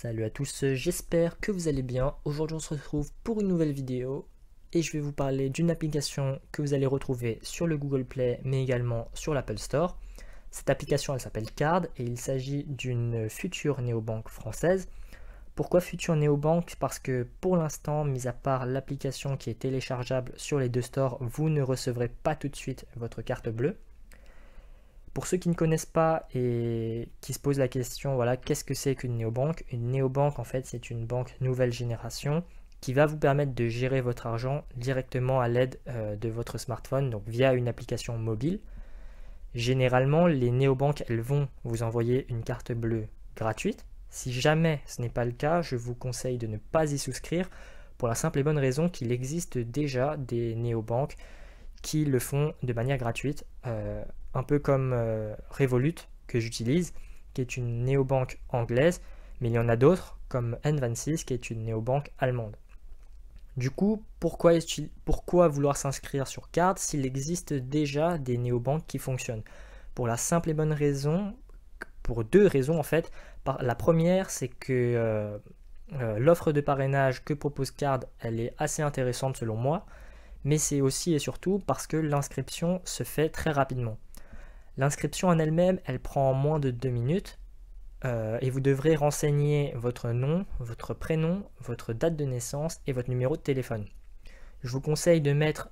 Salut à tous, j'espère que vous allez bien. Aujourd'hui on se retrouve pour une nouvelle vidéo et je vais vous parler d'une application que vous allez retrouver sur le Google Play mais également sur l'Apple Store. Cette application elle s'appelle Card et il s'agit d'une future néobanque française. Pourquoi future néobanque? Parce que pour l'instant, mis à part l'application qui est téléchargeable sur les deux stores, vous ne recevrez pas tout de suite votre carte bleue. Pour ceux qui ne connaissent pas et qui se posent la question, voilà, qu'est-ce que c'est qu'une néobanque? Une néobanque, en fait, c'est une banque nouvelle génération qui va vous permettre de gérer votre argent directement à l'aide de votre smartphone, donc via une application mobile. Généralement, les néobanques, elles vont vous envoyer une carte bleue gratuite. Si jamais ce n'est pas le cas, je vous conseille de ne pas y souscrire pour la simple et bonne raison qu'il existe déjà des néobanques qui le font de manière gratuite, un peu comme Revolut que j'utilise, qui est une néobanque anglaise, mais il y en a d'autres comme N26 qui est une néobanque allemande. Du coup, pourquoi vouloir s'inscrire sur Card s'il existe déjà des néobanques qui fonctionnent? Pour la simple et bonne raison, pour deux raisons en fait. La première, c'est que l'offre de parrainage que propose Card, elle est assez intéressante selon moi, mais c'est aussi et surtout parce que l'inscription se fait très rapidement. L'inscription en elle-même, elle prend moins de 2 minutes et vous devrez renseigner votre nom, votre prénom, votre date de naissance et votre numéro de téléphone. Je vous conseille de mettre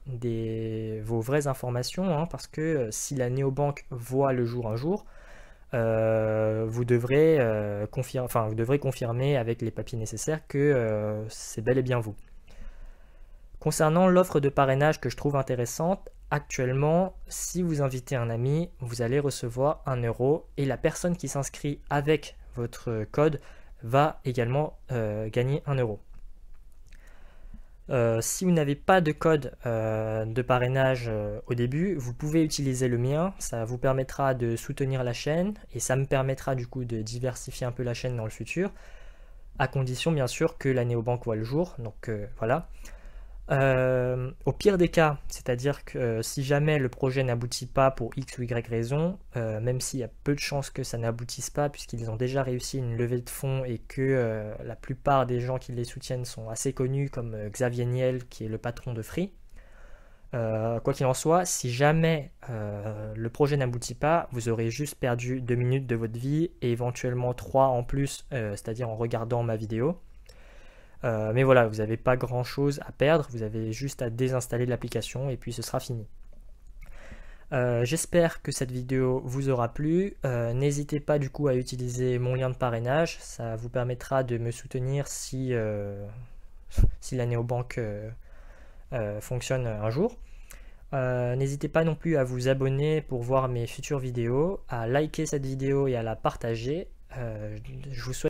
vos vraies informations parce que si la néobanque voit le jour un jour, vous devrez confirmer avec les papiers nécessaires que c'est bel et bien vous. Concernant l'offre de parrainage que je trouve intéressante, actuellement, si vous invitez un ami, vous allez recevoir 1 euro et la personne qui s'inscrit avec votre code va également gagner 1 euro. Si vous n'avez pas de code de parrainage au début, vous pouvez utiliser le mien, ça vous permettra de soutenir la chaîne et ça me permettra du coup de diversifier un peu la chaîne dans le futur, à condition bien sûr que la néobanque voit le jour, donc voilà. Au pire des cas, c'est-à-dire que si jamais le projet n'aboutit pas pour X ou Y raison, même s'il y a peu de chances que ça n'aboutisse pas puisqu'ils ont déjà réussi une levée de fonds et que la plupart des gens qui les soutiennent sont assez connus comme Xavier Niel qui est le patron de Free. Quoi qu'il en soit, si jamais le projet n'aboutit pas, vous aurez juste perdu 2 minutes de votre vie et éventuellement 3 en plus, c'est-à-dire en regardant ma vidéo. Mais voilà, vous n'avez pas grand chose à perdre, vous avez juste à désinstaller l'application et puis ce sera fini. J'espère que cette vidéo vous aura plu. N'hésitez pas du coup à utiliser mon lien de parrainage, ça vous permettra de me soutenir si la néobanque fonctionne un jour. N'hésitez pas non plus à vous abonner pour voir mes futures vidéos, à liker cette vidéo et à la partager. Je vous souhaite